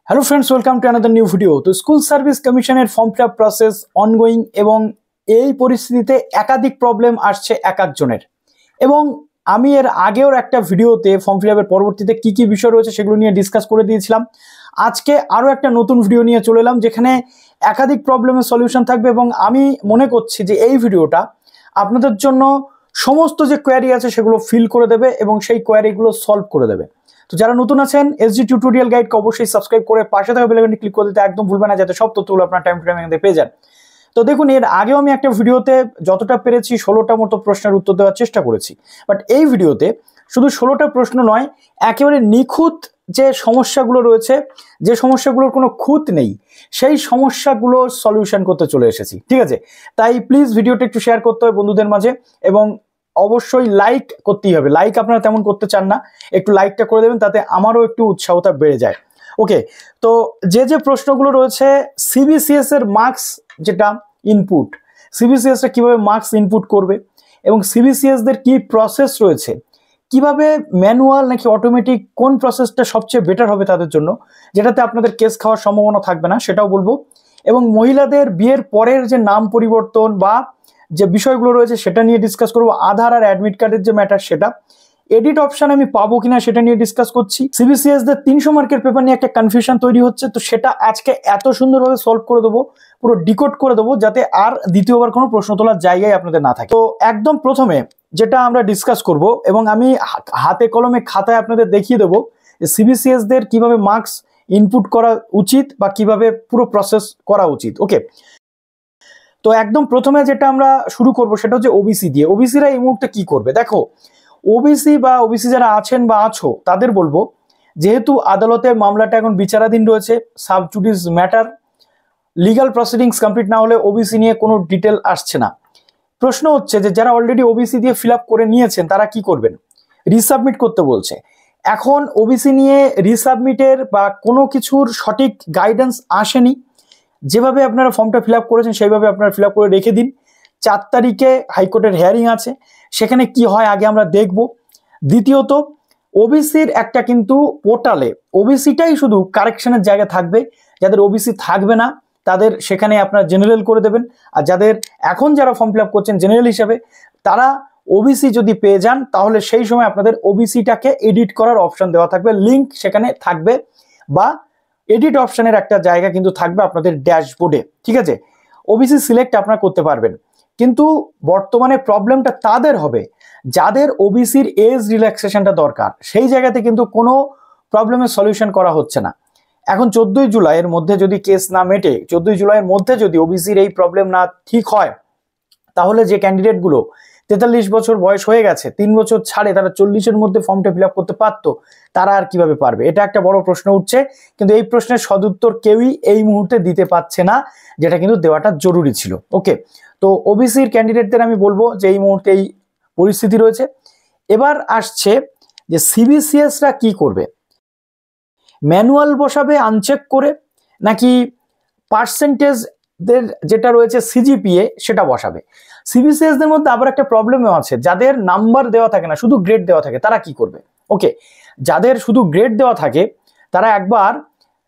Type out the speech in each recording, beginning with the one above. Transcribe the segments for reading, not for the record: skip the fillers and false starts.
Hello friends, welcome to another new video. তো school service কমিশনের form fill up process ongoing এবং এই পরিস্থিতিতে একাধিক প্রবলেম আসছে এক একজনের। এবং আমি এর আগেও একটা ভিডিওতে ফর্ম ফিল আপের পরবর্তীতে কী কী বিষয় রয়েছে সেগুলো নিয়ে ডিসকাস করে দিয়েছিলাম। আজকে আরও একটা নতুন ভিডিও নিয়ে চলে এলাম যেখানে একাধিক প্রবলেমের সলিউশন থাকবে এবং আমি মনে করছি যে এই ভিডিওটা আপনাদের জন্য সমস্ত যে কোয়ারি আছে সেগুলো ফিল করে দেবে এবং সেই কোয়ারিগুলো সলভ করে দেবে। তো যারা নতুন আছেন এসজি টিউটোরিয়াল গাইডকে অবশ্যই সাবস্ক্রাইব করে পাশে থাকা বেল আইকনটি ক্লিক করে দিতে একদম ভুলবেন না, যাতে সব তথ্যগুলো আপনার টাইম টু টাইম এখানে পেয়ে যান। তো দেখুন, এর আগেও আমি একটা ভিডিওতে যতটা পেরেছি 16টা মতো প্রশ্নের উত্তর দেওয়ার চেষ্টা করেছি, বাট এই ভিডিওতে শুধু 16টা প্রশ্ন নয়, একেবারে নিখুঁত যে সমস্যাগুলো রয়েছে, যে সমস্যাগুলোর কোনো খুঁত নেই, সেই সমস্যাগুলো সলিউশন করতে চলে এসেছি। ঠিক আছে, তাই প্লিজ ভিডিওটা একটু শেয়ার করতে হবে বন্ধুদের মাঝে এবং অবশ্যই লাইক করতেই হবে। লাইক আপনারা তেমন করতে চান না, একটু লাইকটা করে দেবেন, তাতে আমারও একটু উৎসাহটা বেড়ে যায়। ওকে, তো যে প্রশ্নগুলো রয়েছে, সিবিসিএস এর মার্কস যেটা ইনপুট, সিবিসিএস টা কিভাবে মার্কস ইনপুট করবে এবং সিবিসিএস দের কি প্রসেস রয়েছে, কিভাবে ম্যানুয়াল নাকি অটোমেটিক, কোন প্রসেসটা সবচেয়ে বেটার হবে তাদের জন্য, যেটাতে আপনাদের কেস খাওয়ার সম্ভাবনা থাকবে না, সেটাও বলবো। এবং মহিলাদের বিয়ের পরের যে নাম পরিবর্তন বা যে বিষয়গুলো রয়েছে সেটা নিয়ে ডিসকাস করবো। আধার আর অ্যাডমিট কার্ডের যে ম্যাটার, সেটা এডিট অপশন আমি পাবো কিনা সেটা নিয়ে ডিসকাস করছি। সিবিসিএস দের 300 মার্কের পেপার নিয়ে একটা কনফিউশন তৈরি হচ্ছে, তো সেটা আজকে এত সুন্দরভাবে সলভ করে দেবো, পুরো ডিকোড করে দেবো, যাতে আর দ্বিতীয়বার কোনো প্রশ্ন তোলার জায়গায় আপনাদের না থাকে। তো একদম প্রথমে যেটা আমরা ডিসকাস করব এবং আমি হাতে কলমে খাতায় আপনাদের দেখিয়ে দেবো সিবিসিএস দের কিভাবে মার্কস ইনপুট করা উচিত বা কিভাবে পুরো প্রসেস করা উচিত। ওকে, তো একদম প্রথমে যেটা আমরা শুরু করব সেটা হচ্ছে ওবিসি দিয়ে। ওবিসিরা এই মুহূর্তে কি করবে? দেখো, ওবিসি বা ওবিসি যারা আছেন বা আছো তাদের বলবো, যেহেতু আদালতে মামলাটা এখন বিচারাধীন রয়েছে, sub judice matter, legal proceedings complete না হলে ওবিসি নিয়ে কোনো ডিটেল আসছে না। প্রশ্ন হচ্ছে যে যারা অলরেডি ওবিসি দিয়ে ফিল আপ করে নিয়েছেন তারা কি করবেন? রিসাবমিট করতে বলছে। এখন ওবিসি নিয়ে রিসাবমিটের বা কোনো কিছুর সঠিক গাইডেন্স আসেনি। যেভাবে আপনারা ফর্মটা ফিল আপ করেছেন সেইভাবে আপনারা ফিল আপ করে রেখে দিন। 4 তারিখে হাইকোর্টের হিয়ারিং আছে, সেখানে কি হয় আগে আমরা দেখব। দ্বিতীয়ত, ওবিসির একটা কিন্তু পোর্টালে ওবিসিটাই শুধু কারেকশনের জায়গা থাকবে, যাদের ওবিসি থাকবে না তাদের সেখানে আপনারা জেনারেল করে দেবেন। আর যাদের এখন যারা ফর্ম ফিল আপ করছেন জেনারেল হিসাবে, তারা ওবিসি যদি পেয়ে যান তাহলে সেই সময় আপনাদের ওবিসিটাকে এডিট করার অপশন দেওয়া থাকবে, লিঙ্ক সেখানে থাকবে, বা এডিট অপশনের একটা জায়গা কিন্তু থাকবে আপনাদের ড্যাশবোর্ডে। ঠিক আছে, ওবিসি সিলেক্ট আপনারা করতে পারবেন। কিন্তু বর্তমানে প্রবলেমটা তাদের হবে যাদের ওবিসির এজ রিল্যাক্সেশনটা দরকার, সেই জায়গাতে কিন্তু কোনো প্রবলেমের সলিউশন করা হচ্ছে না। এখন 14ই জুলাইয়ের মধ্যে যদি কেস না মেটে, 14ই জুলাইয়ের মধ্যে যদি ওবিসির এই প্রবলেম না ঠিক হয়, তাহলে যে ক্যান্ডিডেটগুলো 43 বছর বয়স হয়ে গেছে, 3 বছর ছাড়ে তারা 40-এর মধ্যে ফর্মটা ফিল আপ করতে পারতো, তারা আর কিভাবে পারবে? এটা একটা বড় প্রশ্ন উঠছে, কিন্তু এই প্রশ্নের সদুত্তর কেউই এই মুহূর্তে দিতে পারছে না, যেটা কিন্তু দেওয়াটা জরুরি ছিল। ওকে, তো ওবিসির ক্যান্ডিডেটদের আমি বলবো যে এই মুহূর্তে এই পরিস্থিতি রয়েছে। এবার আসছে যে সিবিসিএসরা কি করবে, ম্যানুয়াল বসাবে আনচেক করে, নাকি পার্সেন্টেজ দের যেটা রয়েছে সিজিপিএ সেটা বসাবে। সিবিসিএস দের মধ্যে আবার একটা প্রবলেমও আছে, যাদের নাম্বার দেওয়া থাকে না, শুধু গ্রেড দেওয়া থাকে, তারা কি করবে? ওকে, যাদের শুধু গ্রেড দেওয়া থাকে তারা একবার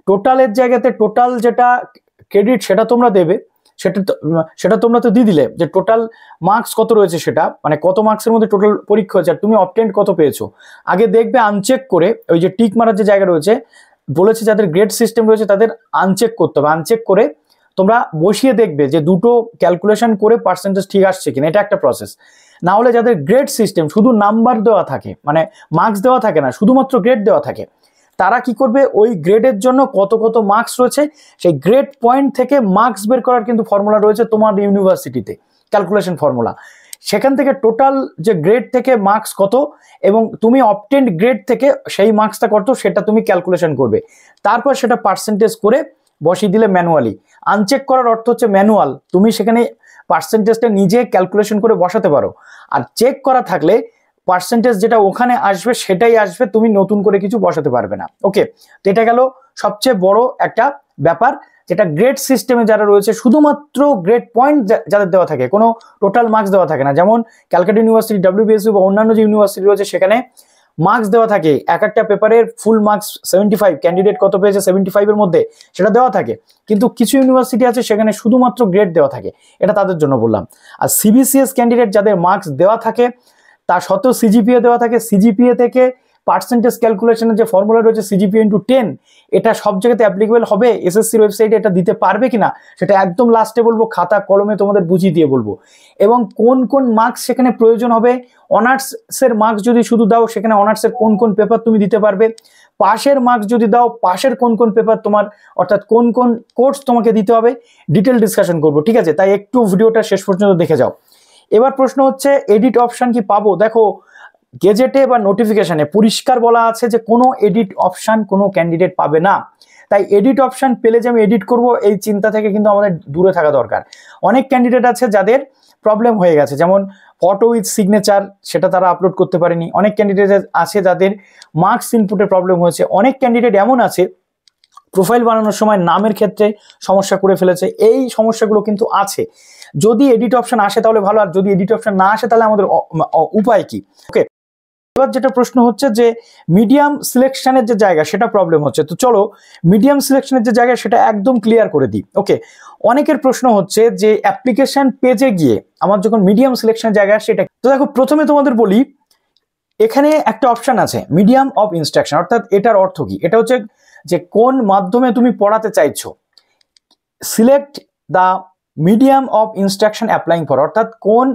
টোটালের জায়গাতে টোটাল যেটা ক্রেডিট সেটা তোমরা দেবে, সেটা তোমরা তো দিয়ে দিলে যে টোটাল মার্কস কত রয়েছে, সেটা মানে কত মার্কসের মধ্যে টোটাল পরীক্ষা হয়েছে আর তুমি অবটেন্ড কত পেয়েছো। আগে দেখবে আনচেক করে, ওই যে টিক মারার যে জায়গা রয়েছে, বলেছে যাদের গ্রেড সিস্টেম রয়েছে তাদের আনচেক করতে হবে। আনচেক করে তোমরা বসিয়ে দেখবে যে দুটো ক্যালকুলেশন করে পার্সেন্টেজ ঠিক আসছে কিনা, এটা একটা প্রসেস। না হলে যাদের গ্রেড সিস্টেম শুধু নাম্বার দেওয়া থাকে, মানে মার্কস দেওয়া থাকে না, শুধুমাত্র গ্রেড দেওয়া থাকে, তারা কি করবে, ওই গ্রেডের জন্য কত কত মার্কস রয়েছে সেই গ্রেড পয়েন্ট থেকে মার্কস বের করার কিন্তু ফর্মুলা রয়েছে তোমার ইউনিভার্সিটিতে, ক্যালকুলেশন ফর্মুলা। সেখান থেকে টোটাল যে গ্রেড থেকে মার্কস কত এবং তুমি অবটেন্ড গ্রেড থেকে সেই মার্কসটা কত সেটা তুমি ক্যালকুলেশন করবে, তারপর সেটা পার্সেন্টেজ করে বসিয়ে দিলে ম্যানুয়ালি। আনচেক করার অর্থ হচ্ছে ম্যানুয়াল, তুমি সেখানে পার্সেন্টেজটা নিজে ক্যালকুলেশন করে বসাতে পারো। আর চেক করা থাকলে পার্সেন্টেজ যেটা ওখানে আসবে সেটাই আসবে, তুমি নতুন করে কিছু বসাতে পারবে না। ওকে, তো এটা গেল সবচেয়ে বড় একটা ব্যাপার, যেটা গ্রেড সিস্টেমে যারা রয়েছে শুধুমাত্র গ্রেড পয়েন্ট যাদের দেওয়া থাকে, কোনো টোটাল মার্কস দেওয়া থাকে না। যেমন ক্যালকাটা ইউনিভার্সিটি, ডব্লিউবিএসইউ বা অন্যান্য যে ইউনিভার্সিটি রয়েছে সেখানে মার্কস দেওয়া থাকে, এক একটা পেপারের ফুল মার্কস 75, ক্যান্ডিডেট কত পেয়েছে 75 এর মধ্যে সেটা দেওয়া থাকে। কিন্তু কিছু ইউনিভার্সিটি আছে সেখানে শুধুমাত্র গ্রেড দেওয়া থাকে, এটা তাদের জন্য বললাম। আর সিবিসিএস ক্যান্ডিডেট যাদের মার্কস দেওয়া থাকে তা সত্ত্বেও সিজিপিএ দেওয়া থাকে, সিজিপিএ থেকে পার্সেন্টেজ ক্যালকুলেশনের যে ফর্মুলা রয়েছে সিজিপিএ ইন্টু 10, এটা সব জায়গাতে অ্যাপ্লিকেবল হবে, এসএসসির ওয়েবসাইটে এটা দিতে পারবে কিনা সেটা একদম লাস্টে বলবো, খাতা কলমে তোমাদের বুঝিয়ে দিয়ে বলবো। এবং কোন কোন মার্কস সেখানে প্রয়োজন হবে, অনার্সের মার্কস যদি শুধু দাও সেখানে অনার্সের কোন কোন পেপার তুমি দিতে পারবে, পাশের মার্কস যদি দাও পাশের কোন কোন পেপার তোমার, অর্থাৎ কোন কোন কোর্স তোমাকে দিতে হবে, ডিটেল ডিসকাশন করবো, ঠিক আছে? তাই একটু ভিডিওটা শেষ পর্যন্ত দেখে যাও। এবার প্রশ্ন হচ্ছে এডিট অপশন কি পাবো? দেখো গেজেটে বা নোটিফিকেশনে পরিষ্কার বলা আছে যে কোনো এডিট অপশন কোনো ক্যান্ডিডেট পাবে না। তাই এডিট অপশন পেলে যে আমি এডিট করব এই চিন্তা থেকে কিন্তু আমাদের দূরে থাকা দরকার। অনেক ক্যান্ডিডেট আছে যাদের প্রবলেম হয়ে গেছে, যেমন ফটো উইথ সিগনেচার সেটা তারা আপলোড করতে পারেনি, অনেক ক্যান্ডিডেট আছে যাদের মার্কস ইনপুটের প্রবলেম হয়েছে, অনেক ক্যান্ডিডেট এমন আছে প্রোফাইল বানানোর সময় নামের ক্ষেত্রে সমস্যা করে ফেলেছে। এই সমস্যাগুলো কিন্তু আছে। যদি এডিট অপশন আসে তাহলে ভালো, আর যদি এডিট অপশন না আসে তাহলে আমাদের উপায় কি? ওকে, এবার যেটা প্রশ্ন হচ্ছে যে মিডিয়াম সিলেকশনের যে জায়গা সেটা প্রবলেম হচ্ছে, তো চলো মিডিয়াম সিলেকশনের যে জায়গা সেটা একদম ক্লিয়ার করে দিই। ওকে, অনেকের প্রশ্ন হচ্ছে যে অ্যাপ্লিকেশন পেজে গিয়ে আমার যখন মিডিয়াম সিলেকশনের জায়গা সেটা, তো দেখো প্রথমে তোমাদের বলি এখানে একটা অপশন আছে মিডিয়াম অফ ইনস্ট্রাকশন, অর্থাৎ এটার অর্থ কি? এটা হচ্ছে যে কোন মাধ্যমে তুমি পড়াতে চাইছো, select the medium of instruction applying for, অর্থাৎ কোন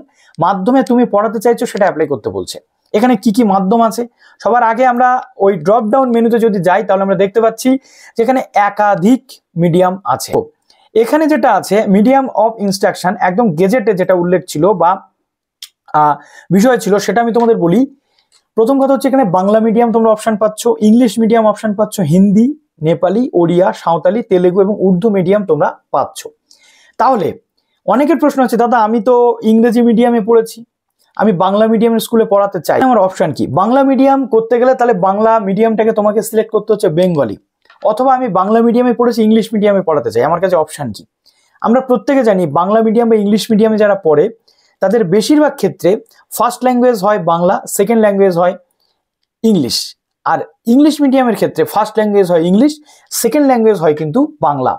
মাধ্যমে তুমি পড়াতে চাইছো সেটা অ্যাপ্লাই করতে বলছে। এখানে কি কি মাধ্যম আছে? সবার আগে আমরা ওই ড্রপ ডাউন মেনুতে যদি যাই তাহলে আমরা দেখতে পাচ্ছি যেখানে একাধিক মিডিয়াম আছে। এখানে যেটা আছে মিডিয়াম অফ ইনস্ট্রাকশন, একদম গেজেটে যেটা উল্লেখ ছিল বা বিষয় ছিল সেটা আমি তোমাদের বলি। প্রথম কথা হচ্ছে এখানে বাংলা মিডিয়াম তোমরা অপশন পাচ্ছ, ইংলিশ মিডিয়াম অপশন পাচ্ছ, হিন্দি, নেপালি, ওড়িয়া, সাঁওতালি, তেলেগু এবং উর্দু মিডিয়াম তোমরা পাচ্ছ। তাহলে অনেকের প্রশ্ন আছে দাদা আমি তো ইংরেজি মিডিয়ামে পড়েছি, আমি বাংলা মিডিয়ামের স্কুলে পড়াতে চাই, আমার অপশন কি? বাংলা মিডিয়াম করতে গেলে তাহলে বাংলা মিডিয়ামটাকে তোমাকে সিলেক্ট করতে হচ্ছে বেঙ্গলি, অথবা আমি বাংলা মিডিয়ামে পড়েছি ইংলিশ মিডিয়ামে পড়াতে চাই, আমার কাছে অপশন কি? আমরা প্রত্যেকে জানি বাংলা মিডিয়াম বা ইংলিশ মিডিয়ামে যারা পড়ে তাদের বেশিরভাগ ক্ষেত্রে ফার্স্ট ল্যাঙ্গুয়েজ হয় বাংলা, সেকেন্ড ল্যাঙ্গুয়েজ হয় ইংলিশ। আর ইংলিশ মিডিয়ামের ক্ষেত্রে ফার্স্ট ল্যাঙ্গুয়েজ হয় ইংলিশ, সেকেন্ড ল্যাঙ্গুয়েজ হয় কিন্তু বাংলা।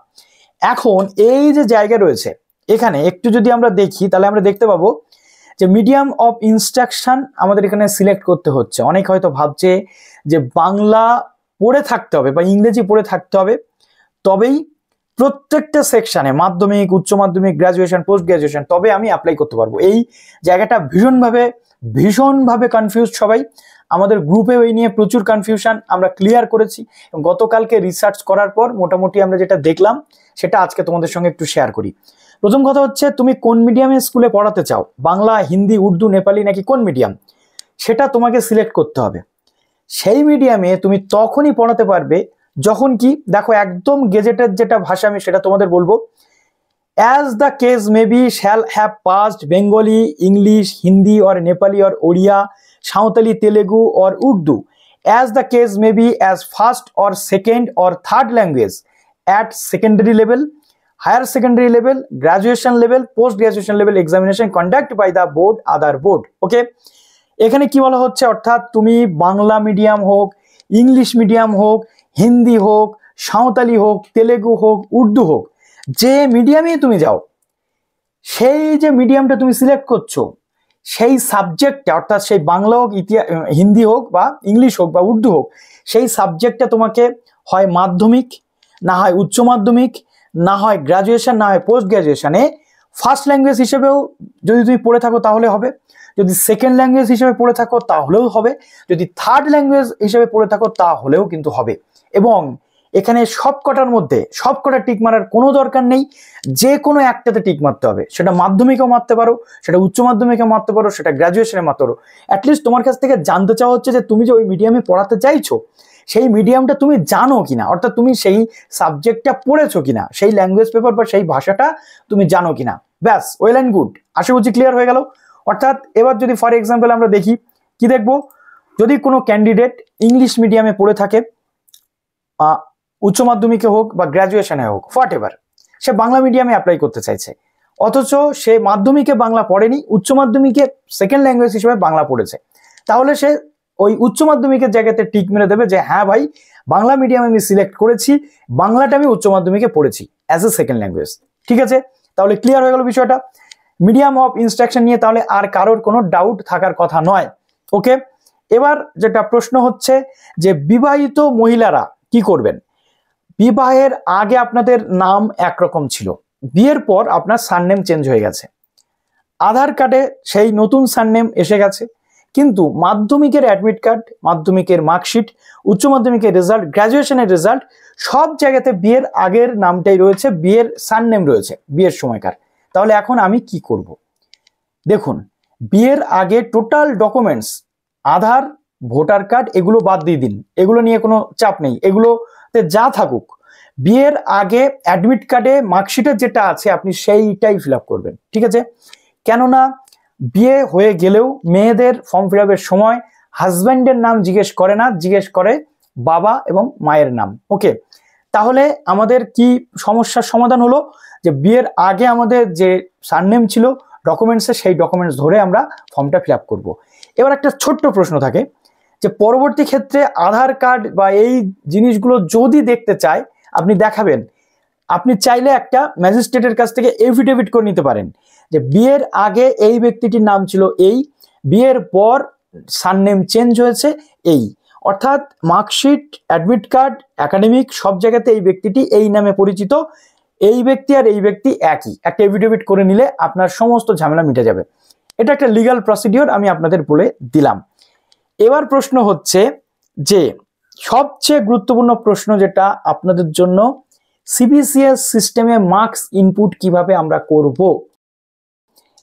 এখন এই যে জায়গা রয়েছে এখানে একটু যদি আমরা দেখি তাহলে আমরা দেখতে পাবো যে মিডিয়াম অফ ইনস্ট্রাকশন আমাদের এখানে সিলেক্ট করতে হচ্ছে। অনেক হয়তো ভাবছে যে বাংলা পড়ে থাকতে হবে বা ইংরেজি পড়ে থাকতে হবে তবেই প্রত্যেকটা সেকশনে মাধ্যমিক, উচ্চ মাধ্যমিক, গ্রাজুয়েশন, পোস্ট গ্রাজুয়েশন তবে আমি অ্যাপ্লাই করতে পারবো। এই জায়গাটা ভীষণভাবে কনফিউজ সবাই। আমাদের গ্রুপে এই নিয়ে প্রচুর কনফিউশন আমরা ক্লিয়ার করেছি, গতকালকে রিসার্চ করার পর মোটামুটি আমরা যেটা দেখলাম সেটা আজকে তোমাদের সঙ্গে একটু শেয়ার করি। প্রথম কথা হচ্ছে তুমি কোন মিডিয়ামে স্কুলে পড়াতে চাও, বাংলা, হিন্দি, উর্দু, নেপালি নাকি কোন মিডিয়াম, সেটা তোমাকে সিলেক্ট করতে হবে। সেই মিডিয়ামে তুমি তখনই পড়াতে পারবে যখন কি, দেখো একদম গেজেটের যেটা ভাষা আমি সেটা তোমাদের বলবো, as the case may be shall have passed Bengali, English, Hindi or Nepali or Oriya, Saantali, Telugu or Urdu as the case may be as first or second or third language at secondary level, higher secondary level, graduation level, post graduation level examination conducted by the board, other board. Okay, এখানে কি বলা হচ্ছে, অর্থাৎ তুমি Bangla medium হোক, English medium হোক, হিন্দি হোক, সাঁওতালি হোক, তেলেগু হোক, উর্দু হোক, যে মিডিয়ামে তুমি যাও সেই যে মিডিয়ামটা তুমি সিলেক্ট করছো সেই সাবজেক্টটা, অর্থাৎ সেই বাংলা হোক, হিন্দি হোক বা ইংলিশ হোক বা উর্দু হোক, সেই সাবজেক্টটা তোমাকে হয় মাধ্যমিক, না হয় উচ্চ মাধ্যমিক, না হয় গ্রাজুয়েশন, না হয় পোস্ট গ্রাজুয়েশনে ফার্স্ট ল্যাঙ্গুয়েজ হিসেবেও যদি তুমি পড়ে থাকো তাহলে হবে, যদি সেকেন্ড ল্যাঙ্গুয়েজ হিসেবে পড়ে থাকো তাহলেও হবে, যদি থার্ড ল্যাঙ্গুয়েজ হিসেবে পড়ে থাকো তাহলেও কিন্তু হবে। এবং এখানে সবকটার মধ্যে সবকটা টিক মারার কোনো দরকার নেই, যে কোনো একটাতে টিক মারতে হবে। সেটা মাধ্যমিকেও মারতে পারো, সেটা উচ্চ মাধ্যমিকেও মারতে পারো, সেটা গ্র্যাজুয়েশনে মারতে পারো। অ্যাটলিস্ট তোমার কাছ থেকে জানতে চাওয়া হচ্ছে যে তুমি যে ওই মিডিয়ামে পড়াতে চাইছো সেই মিডিয়ামটা তুমি জানো কিনা, অর্থাৎ তুমি সেই সাবজেক্টটা পড়েছো কিনা, সেই ল্যাঙ্গুয়েজ পেপার বা সেই ভাষাটা তুমি জানো কিনা। ব্যাস, ওয়েল অ্যান্ড গুড, আশা করছি ক্লিয়ার হয়ে গেল। অর্থাৎ এবার যদি ফর এক্সাম্পল আমরা দেখি, কি দেখবো, যদি কোনো ক্যান্ডিডেট ইংলিশ মিডিয়ামে পড়ে থাকে, উচ্চ মাধ্যমিকে হোক বা গ্র্যাজুয়েশনে হোক, হোয়াট এভার, সে বাংলা মিডিয়ামে অ্যাপ্লাই করতে চাইছে, অথচ সে মাধ্যমিকে বাংলা পড়েনি, উচ্চ মাধ্যমিকে সেকেন্ড ল্যাঙ্গুয়েজ হিসেবে বাংলা পড়েছে, তাহলে সে ওই উচ্চ মাধ্যমিকের জায়গাতে টিক মেরে দেবে যে হ্যাঁ ভাই বাংলা মিডিয়াম আমি সিলেক্ট করেছি, বাংলাটা আমি উচ্চ মাধ্যমিকে পড়েছি অ্যাজ এ সেকেন্ড ল্যাঙ্গুয়েজ। ঠিক আছে, তাহলে ক্লিয়ার হয়ে গেল বিষয়টা মিডিয়াম অফ ইনস্ট্রাকশন নিয়ে, তাহলে আর কারোর কোনো ডাউট থাকার কথা নয়। ওকে, এবার যেটা প্রশ্ন হচ্ছে যে বিবাহিত মহিলারা কি করবেন। বিবাহের আগে আপনাদের নাম একরকম ছিল, বিয়ের পর আপনার সারনেম চেঞ্জ হয়ে গেছে, আধার কার্ডে সেই নতুন সারনেম এসে গেছে, কিন্তু মাধ্যমিকের অ্যাডমিট কার্ড, মাধ্যমিকের মার্কশিট, উচ্চ মাধ্যমিকের রেজাল্ট, গ্র্যাজুয়েশনের রেজাল্ট, সব জায়গাতে বিয়ের আগের নামটাই রয়েছে, বিয়ের সারনেম রয়েছে বিয়ের সময়কার। তাহলে এখন আমি কি করব? দেখুন, বিয়ের আগে টোটাল ডকুমেন্টস, আধার, ভোটার কার্ড, এগুলো বাদ দিয়ে দিন, এগুলো নিয়ে কোনো চাপ নেই, এগুলোতে যা থাকুক, বিয়ের আগে অ্যাডমিট কার্ডে মার্কশিটের যেটা আছে আপনি সেইটাই ফিল আপ করবেন। ঠিক আছে, কেননা বিয়ে হয়ে গেলেও মেয়েদের ফর্ম ফিল আপের সময় হাজব্যান্ডের নাম জিজ্ঞেস করে না, জিজ্ঞেস করে বাবা এবং মায়ের নাম। ওকে, তাহলে আমাদের কি সমস্যার সমাধান হলো যে বিয়ের আগে আমাদের যে সারনেম ছিল ডকুমেন্টসে, সেই ডকুমেন্টস ধরে আমরা ফর্মটা ফিল আপ করবো। এবার একটা ছোট্ট প্রশ্ন থাকে যে পরবর্তী ক্ষেত্রে আধার কার্ড বা এই জিনিসগুলো যদি দেখতে চায় আপনি দেখাবেন, আপনি চাইলে একটা ম্যাজিস্ট্রেটের কাছ থেকে এফিডেভিট করে নিতে পারেন যে বিয়ের আগে এই ব্যক্তিটির নাম ছিল এই, বিয়ের পর সারনেম চেঞ্জ হয়েছে এই, অর্থাৎ মার্কশিট, অ্যাডমিট কার্ড, একাডেমিক সব জায়গাতে এই ব্যক্তিটি এই নামে পরিচিত, এই ব্যক্তি আর এই ব্যক্তি একই, একটা এফিডেভিট করে নিলে আপনার সমস্ত ঝামেলা মিটে যাবে। এটা একটা লিগ্যাল প্রসিডিওর আমি আপনাদের বলে দিলাম। এবার প্রশ্ন হচ্ছে যে সবচেয়ে গুরুত্বপূর্ণ প্রশ্ন যেটা আপনাদের জন্য, সিবিসিএস সিস্টেমে মার্কস ইনপুট কিভাবে আমরা করব।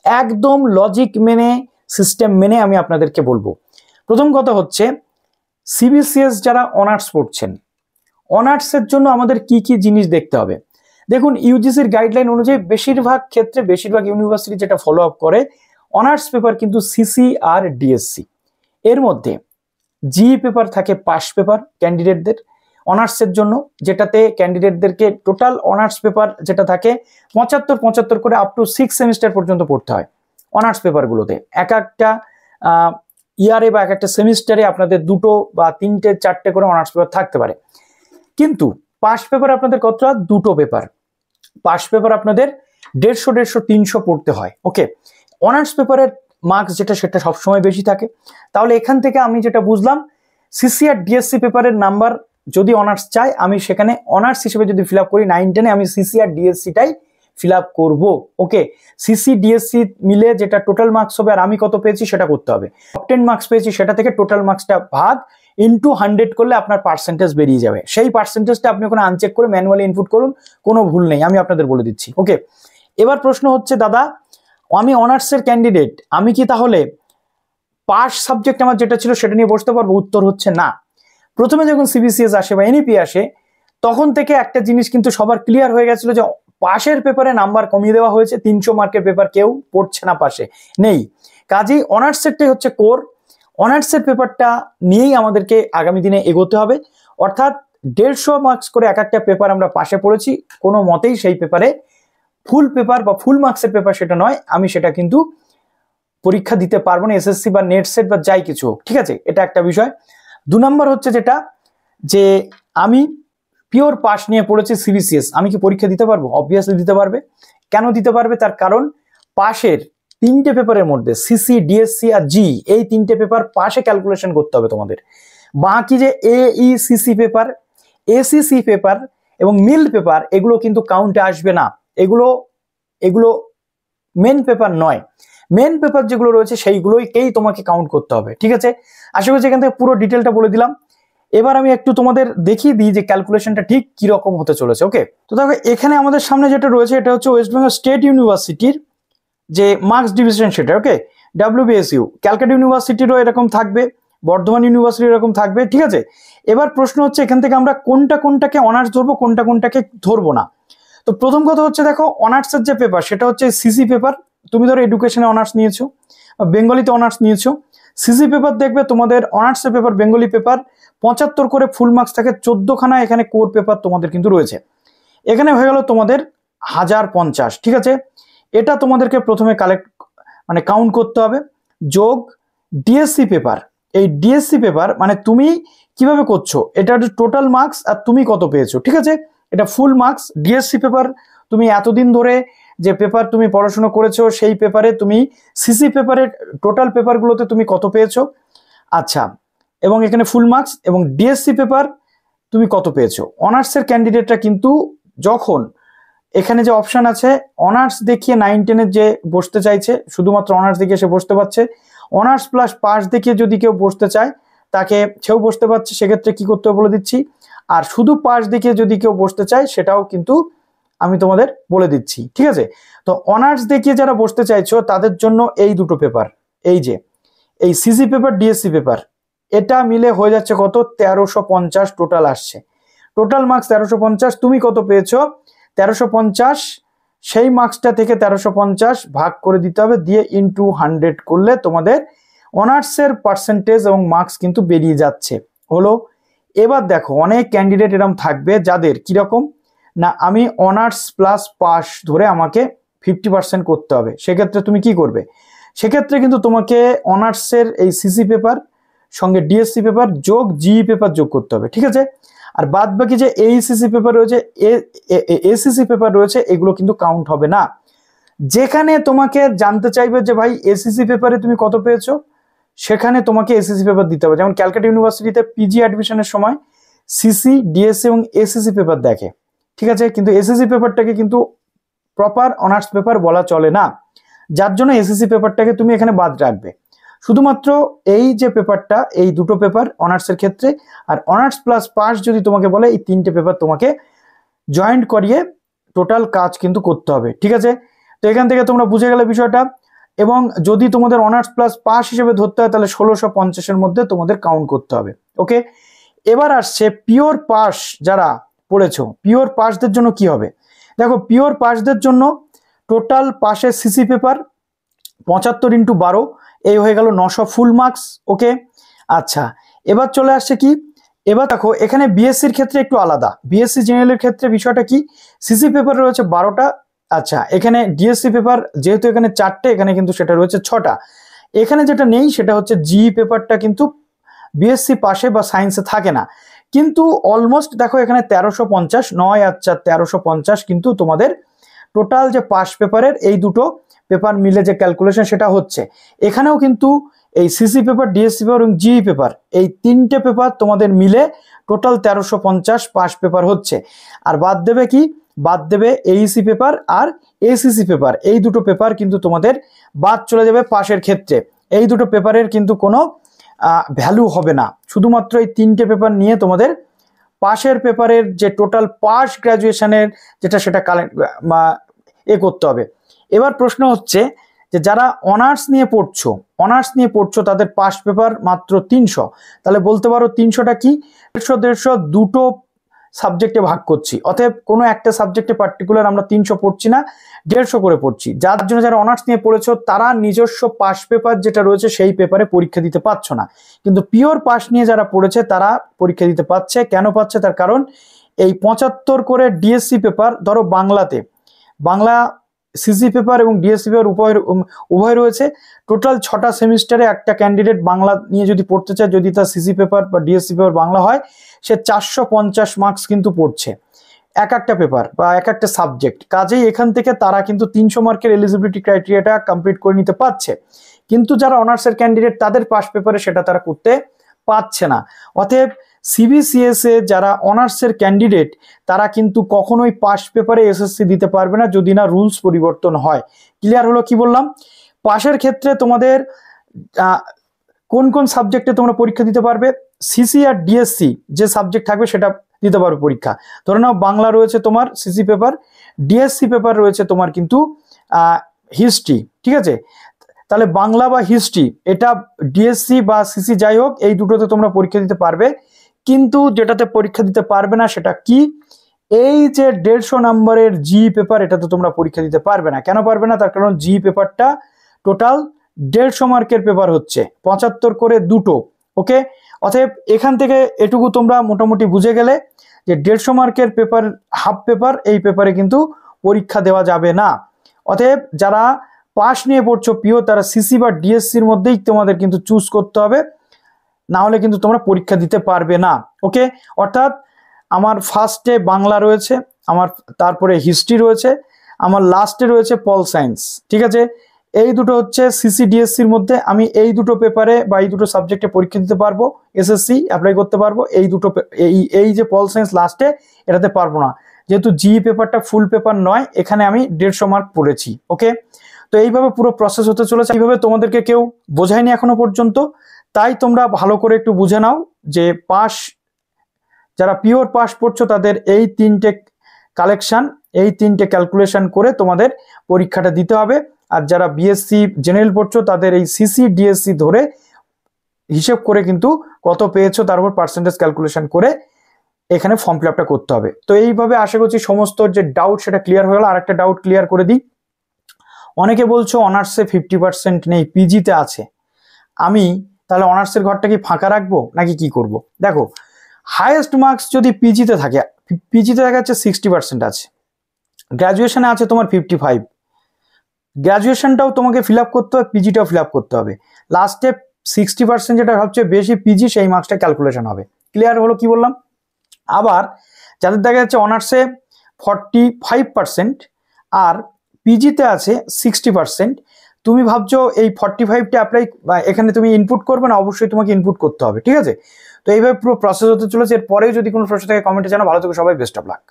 একদম লজিক মেনে, সিস্টেম মেনে আমি আপনাদেরকে বলবো। প্রথম কথা হচ্ছে সিবিসিএস যারা অনার্স পড়ছেন, অনার্সের জন্য আমাদের কি কি জিনিস দেখতে হবে। দেখুন, ইউজিসির গাইডলাইন অনুযায়ী বেশিরভাগ ক্ষেত্রে, বেশিরভাগ ইউনিভার্সিটি যেটা ফলো আপ করে, অনার্স পেপার কিন্তু সিসি আর ডিএসসি, এর মধ্যে জি পেপার থাকে পাস পেপার ক্যান্ডিডেটদের অনার্সের জন্য, যেটাতে ক্যান্ডিডেটদেরকে টোটাল অনার্স পেপার যেটা থাকে 75 করে আপ টু 6 সেমিস্টার পর্যন্ত পড়তে হয়। অনার্স পেপারগুলোতে এক একটা ইয়ারে বা এক একটা সেমিস্টারে আপনাদের 2 বা 3টে 4টে করে অনার্স পেপার থাকতে পারে, কিন্তু পাস পেপার আপনাদের কতটা? 2টো পেপার। পাস পেপার আপনাদের 150, 300 পড়তে হয়। ওকে, অনার্স পেপারের মার্কস যেটা সেটা সবসময় বেশি থাকে। তাহলে এখান থেকে আমি যেটা বুঝলাম, সিসি আর ডিএসসি পেপারের নাম্বার যদি অনার্স চাই, আমি সেখানে অনার্স হিসেবে যদি ফিল আপ করি 9-10 আমি সিসি আর ডিএসসিটাই ফিল আপ করবো। ওকে, সিসি ডিএসসি মিলে যেটা টোটাল মার্কস হবে আর আমি কত পেয়েছি সেটা করতে হবে। 10 মার্কস পেয়েছি সেটা থেকে টোটাল মার্কসটা ভাগ ইন্টু 100 করলে আপনার পার্সেন্টেজ বেরিয়ে যাবে। সেই পার্সেন্টেজটা আপনি ওখানে আনচেক করে ম্যানুয়ালি ইনপুট করুন, কোনো ভুল নেই, আমি আপনাদের বলে দিচ্ছি। ওকে, এবার প্রশ্ন হচ্ছে দাদা আমি অনার্সের ক্যান্ডিডেট, আমি কি তাহলে পাস সাবজেক্ট আমার যেটা ছিল সেটা নিয়ে বসতে পারবো? উত্তর হচ্ছে না। প্রথমে যখন সিবিসিএস আসে বা এনইপি আসে তখন থেকে একটা জিনিস কিন্তু সবার ক্লিয়ার হয়ে গেছিল যে পাশের পেপারে নাম্বার কমিয়ে দেওয়া হয়েছে, 300 মার্কের পেপার কেউ পড়ছে না, পাশে নেই। কাজেই অনার্সেরটাই হচ্ছে কোর, অনার্সের পেপারটা নিয়েই আমাদেরকে আগামী দিনে এগোতে হবে। অর্থাৎ 150 মার্কস করে এক একটা পেপার আমরা পাশে পড়েছি, কোনো মতেই সেই পেপারে ফুল পেপার বা ফুল মার্কসের পেপার সেটা নয়, আমি সেটা কিন্তু পরীক্ষা দিতে পারবো না, এসএসসি বা নেট সেট বা যাই কিছু হোক। ঠিক আছে, এটা একটা বিষয়। 2 নম্বর হচ্ছে যেটা যে আমি পিওর পাস নিয়ে পড়েছি সিবিসিএস, আমি কি পরীক্ষা দিতে পারবো? অবভিয়াসলি দিতে পারবে। কেন দিতে পারবে? তার কারণ পাশের 3টে পেপারের মধ্যে সিসি, ডিএসসি আর জি, এই 3টে পেপার পাশে ক্যালকুলেশন করতে হবে তোমাদের। বাকি যে এইসিসি পেপার, এসিসি পেপার এবং মিল পেপার, এগুলো কিন্তু কাউন্টে আসবে না, এগুলো মেন পেপার নয়। মেন পেপার যেগুলো রয়েছে সেইগুলোকেই তোমাকে কাউন্ট করতে হবে। ঠিক আছে, আশা করছি এখান থেকে পুরো ডিটেলটা বলে দিলাম। এবার আমি একটু তোমাদের দেখিয়ে দিই যে ক্যালকুলেশনটা ঠিক কিরকম হতে চলেছে। ওকে, তো দেখো এখানে আমাদের সামনে যেটা রয়েছে এটা হচ্ছে ওয়েস্ট বেঙ্গল স্টেট ইউনিভার্সিটির যে মার্কস ডিভিশন সেটা। ওকে, ডাব্লিউবিএসইউ, ক্যালকাটা ইউনিভার্সিটিরও এরকম থাকবে, বর্ধমান ইউনিভার্সিটির এরকম থাকবে। ঠিক আছে, এবার প্রশ্ন হচ্ছে এখান থেকে আমরা কোনটাকে অনার্স ধরবো, কোনটাকে ধরবো না। তো প্রথম কথা হচ্ছে দেখো, অনার্সের যে পেপার সেটা হচ্ছে সিসি পেপার। তুমি ধরো এডুকেশনে অনার্স নিয়েছো, বেঙ্গলিতে অনার্স নিয়েছো, সিসি পেপার দেখবে তোমাদের অনার্সের পেপার, বেঙ্গলি পেপার 75 করে ফুল মার্কস থাকে, 14খানা এখানে কোর পেপার তোমাদের কিন্তু রয়েছে। এখানে হয়ে গেল তোমাদের 1050। ঠিক আছে, এটা তোমাদেরকে প্রথমে কাউন্ট করতে হবে, যোগ ডিএসসি পেপার এই ডিএসসি পেপার মানে তুমি কিভাবে করছো, এটা টোটাল মার্কস আর তুমি কত পেয়েছো, ঠিক আছে? এটা ফুল মার্কস। ডিএসসি পেপার তুমি এতদিন ধরে যে পেপার তুমি পড়াশোনা করেছো সেই পেপারে তুমি সিসি পেপারের টোটাল পেপারগুলোতে তুমি কত পেয়েছো, আচ্ছা, এবং এখানে ফুল মার্কস, এবং ডিএসসি পেপার তুমি কত পেয়েছো। অনার্সের ক্যান্ডিডেটরা কিন্তু যখন এখানে যে অপশন আছে অনার্স দেখিয়ে 9-10 যে বসতে চাইছে, শুধুমাত্র অনার্স দেখিয়ে সে বসতে পারছে। অনার্স প্লাস পাস দেখিয়ে যদি কেউ বসতে চায় তাকে সেও বসতে পারছে, সেক্ষেত্রে কি করতে হবে বলে দিচ্ছি। আর শুধু পাস দেখিয়ে যদি কেউ বসতে চায় সেটাও কিন্তু আমি তোমাদের বলে দিচ্ছি, ঠিক আছে? তো অনার্স দেখিয়ে যারা বসতে চাইছো তাদের জন্য এই দুটো পেপার, এই যে এই সিসি পেপার ডিএসসি পেপার, এটা মিলে হয়ে যাচ্ছে কত, 1350 টোটাল আসছে। টোটাল মার্কস 1350, তুমি কত পেয়েছো 1350, সেই মার্কসটা থেকে 1350 ভাগ করে দিতে হবে, দিয়ে ইনটু 100 করলে তোমাদের অনার্সের পার্সেন্টেজ এবং মার্কস কিন্তু বেরিয়ে যাচ্ছে হলো। এবার দেখো অনেক ক্যান্ডিডেট এরকম থাকবে যাদের কিরকম না, আমি অনার্স প্লাস পাস ধরে আমাকে 50% করতে হবে, সেক্ষেত্রে তুমি কি করবে, সেক্ষেত্রে কিন্তু তোমাকে অনার্সের এই সিসি পেপার সঙ্গে ডিএসসি পেপার যোগ জিই পেপার যোগ করতে হবে, ঠিক আছে? আর বাদ বাকি যে এইসিসি পেপার রয়েছে, এসিসি পেপার রয়েছে, এগুলো কিন্তু কাউন্ট হবে না। যেখানে তোমাকে জানতে চাইবে যে ভাই এসিসি পেপারে তুমি কত পেয়েছো, সেখানে তোমাকে এসিসি পেপার দিতে হবে। যেমন ক্যালকাটা ইউনিভার্সিটিতে পিজি অ্যাডমিশনের সময় সিসি ডিএসসি এবং এসিসি পেপার দেখে, ঠিক আছে? কিন্তু এসিসি পেপারটাকে কিন্তু প্রপার অনার্স পেপার বলা চলে না, যার জন্য এসিসি পেপারটাকে তুমি এখানে বাদ রাখবে। শুধুমাত্র এই যে পেপারটা, এই দুটো পেপার অনার্সের ক্ষেত্রে, আর অনার্স প্লাস পাস যদি তোমাকে বলে এই 3টে পেপার তোমাকে জয়েন্ট করিয়ে টোটাল কাজ কিন্তু করতে হবে, ঠিক আছে? তো এখান থেকে তোমরা বুঝে গেলে বিষয়টা। এবং যদি তোমাদের অনার্স প্লাস পাস হিসেবে ধরতে হয় তাহলে 1650-এর মধ্যে তোমাদের কাউন্ট করতে হবে, ওকে? এবার আসছে পিওর পাস যারা পড়েছো, পিওর পাসদের জন্য কি হবে। দেখো পিওর পাসদের জন্য টোটাল পাসের সিসি পেপার 75 × 12, এই হয়ে গেল 900 ফুল মার্কস, ওকে? আচ্ছা, এবার চলে আসছে কি, এবার দেখো এখানে বিএসসির ক্ষেত্রে একটু আলাদা। বিএসসি জেনারেলের ক্ষেত্রে বিষয়টা কি, সিসি পেপার রয়েছে 12টা, আচ্ছা, এখানে ডিএসসি পেপার যেহেতু এখানে 4টে, এখানে কিন্তু সেটা রয়েছে 6টা। এখানে যেটা নেই সেটা হচ্ছে জিই পেপারটা কিন্তু বিএসসি পাশে বা সায়েন্সে থাকে না, কিন্তু অলমোস্ট দেখো এখানে 1350, 9 আর 4 1350 কিন্তু তোমাদের টোটাল যে পাস পেপারের এই দুটো পেপার মিলে যে ক্যালকুলেশন সেটা হচ্ছে। এখানেও কিন্তু এই সিসি পেপার ডিএসসি পেপার এবং জিই পেপার এই 3টে পেপার তোমাদের মিলে টোটাল 1350 পাস পেপার হচ্ছে। আর বাদ দেবে কি, বাদ দেবে এইসি পেপার আর এসিসি পেপার, এই দুটো পেপার কিন্তু তোমাদের বাদ চলে যাবে পাশের ক্ষেত্রে। এই দুটো পেপারের কিন্তু কোনো ভ্যালু হবে না, শুধুমাত্র এই 3টে পেপার নিয়ে তোমাদের পাশের পেপারের যে টোটাল পাস গ্র্যাজুয়েশনের যেটা সেটা করতে হবে। এবার প্রশ্ন হচ্ছে যে যারা অনার্স নিয়ে পড়ছো তাদের পাস পেপার মাত্র 300, তাহলে বলতে পারো 300টা কি, 150 দুটো সাবজেক্টে ভাগ করছি, অতএব কোনো একটা সাবজেক্টে পার্টিকুলার আমরা 300 পড়ছি না, 150 করে পড়ছি। যার জন্য যারা অনার্স নিয়ে পড়েছো তারা নিজস্ব পাস পেপার যেটা রয়েছে সেই পেপারে পরীক্ষা দিতে পারছো না, কিন্তু পিওর পাস নিয়ে যারা পড়েছে তারা পরীক্ষা দিতে পারছে। কেন পাচ্ছে, তার কারণ এই 75 করে ডিএসসি পেপার, ধরো বাংলা সিসি পেপার এবং ডিএসসি পেপার উভয় রয়েছে। টোটাল 6টা সেমিস্টারে একটা ক্যান্ডিডেট বাংলা নিয়ে যদি পড়তে চায়, যদি তার সিসি পেপার বা ডিএসসি পেপার বাংলা হয়, সে 450 মার্কস কিন্তু পড়ছে এক একটা পেপার বা এক একটা সাবজেক্ট। কাজেই এখান থেকে তারা কিন্তু 300 মার্কের এলিজিবিলিটি ক্রাইটেরিয়াটা কমপ্লিট করে নিতে পারছে, কিন্তু যারা অনার্সের ক্যান্ডিডেট তাদের পাস পেপারে সেটা তারা করতে পারছে না। অতএব সিবিসিএসএ যারা অনার্সের ক্যান্ডিডেট তারা কিন্তু কখনোই পাস পেপারে এসএসসি দিতে পারবে না যদি না রুলস পরিবর্তন হয়। ক্লিয়ার হলো কি বললাম? পাশের ক্ষেত্রে তোমাদের কোন কোন সাবজেক্টে তোমরা পরীক্ষা দিতে পারবে, সিসি আর ডিএসসি যে সাবজেক্ট থাকবে সেটা দিতে পারবে পরীক্ষা। ধরে নাও বাংলা রয়েছে তোমার সিসি পেপার, ডিএসসি পেপার রয়েছে তোমার কিন্তু হিস্ট্রি, ঠিক আছে? তাহলে বাংলা বা হিস্ট্রি এটা ডিএসসি বা সিসি যাই হোক এই দুটোতে তোমরা পরীক্ষা দিতে পারবে, কিন্তু যেটাতে পরীক্ষা দিতে পারবে না সেটা কি, এই যে 150 নম্বরের জি পেপার এটাতে তোমরা পরীক্ষা দিতে পারবে না। কেন পারবে না, তার কারণ জি পেপারটা টোটাল 150 মার্কের পেপার হচ্ছে, 75 করে দুটো, ওকে? অতএব এখান থেকে এটুকু তোমরা মোটামুটি বুঝে গেলে যে 150 মার্কের পেপার হাফ পেপার, এই পেপারে কিন্তু পরীক্ষা দেওয়া যাবে না। অতএব যারা পাস নিয়ে পড়ছো পিও তারা সিসি বা ডিএসসির মধ্যেই তোমাদের কিন্তু চুজ করতে হবে। না হলে কিন্তু তোমরা পরীক্ষা দিতে পারবে না। ওকে, অর্থাৎ আমার ফার্স্টে বাংলা রয়েছে, আমার তারপরে হিস্ট্রি রয়েছে, আমার লাস্টে রয়েছে পল সায়েন্স। ঠিক আছে, এই দুটো হচ্ছে সিসিডিএসসির মধ্যে আমি এই দুটো পেপারে বা এই দুটো সাবজেক্টে পরীক্ষা দিতে পারবো, এসএসসি অ্যাপ্লাই করতে পারবো। এই দুটো এই যে পল সায়েন্স লাস্টে, এটাতে পারবো না, যেহেতু জি পেপারটা ফুল পেপার নয়, এখানে আমি 150 মার্ক পড়েছি। ওকে, তো এইভাবে পুরো প্রসেস হতে চলেছে। এইভাবে তোমাদেরকে কেউ বোঝায়নি এখনো পর্যন্ত, তাই তোমরা ভালো করে একটু বুঝে নাও যে পাস, যারা পিওর পাস পড়ছো তাদের এই 3টে কালেকশন, এই 3টে ক্যালকুলেশন করে তোমাদের পরীক্ষাটা দিতে হবে। আর যারা বিএসসি জেনারেল পড়ছো তাদের এই সিসি ডিএসসি ধরে হিসেব করে কিন্তু কত পেয়েছো তার উপর পার্সেন্টেজ ক্যালকুলেশন করে এখানে ফর্ম ফিল আপটা করতে হবে। তো এইভাবে আশা করছি সমস্ত যে ডাউট সেটা ক্লিয়ার হয়ে গেল। আর একটা ডাউট ক্লিয়ার করে দিই, অনেকে বলছো অনার্সে 50% নেই, পিজিতে আছে, আমি তাহলে অনার্সের ঘরটা কি ফাঁকা রাখবো নাকি কি করব? দেখো, হাইয়েস্ট মার্কস যদি পিজিতে থাকে, পিজিতে দেখা যাচ্ছে 60% আছে, গ্র্যাজুয়েশনে আছে তোমার 55, গ্র্যাজুয়েশনটাও তোমাকে ফিল আপ করতে হবে, পিজিটাও ফিল আপ করতে হবে, লাস্টে 60% যেটা সবচেয়ে বেশি পিজি, সেই মার্কসটা ক্যালকুলেশন হবে। ক্লিয়ার হলো কি বললাম? আবার যাদের দেখা যাচ্ছে অনার্সে 45% আর পিজিতে আছে 60%, তুমি ভাবছো এই 45টা অ্যাপ্লাই এখানে তুমি ইনপুট করবে না? অবশ্যই তোমাকে ইনপুট করতে হবে। ঠিক আছে, তো এইভাবে পুরো প্রসেস হতে চলেছে। এরপরেও যদি কোনো প্রশ্ন থাকে কমেন্টে জানাও। ভালো থেকো সবাই, বেস্ট অফ লাক।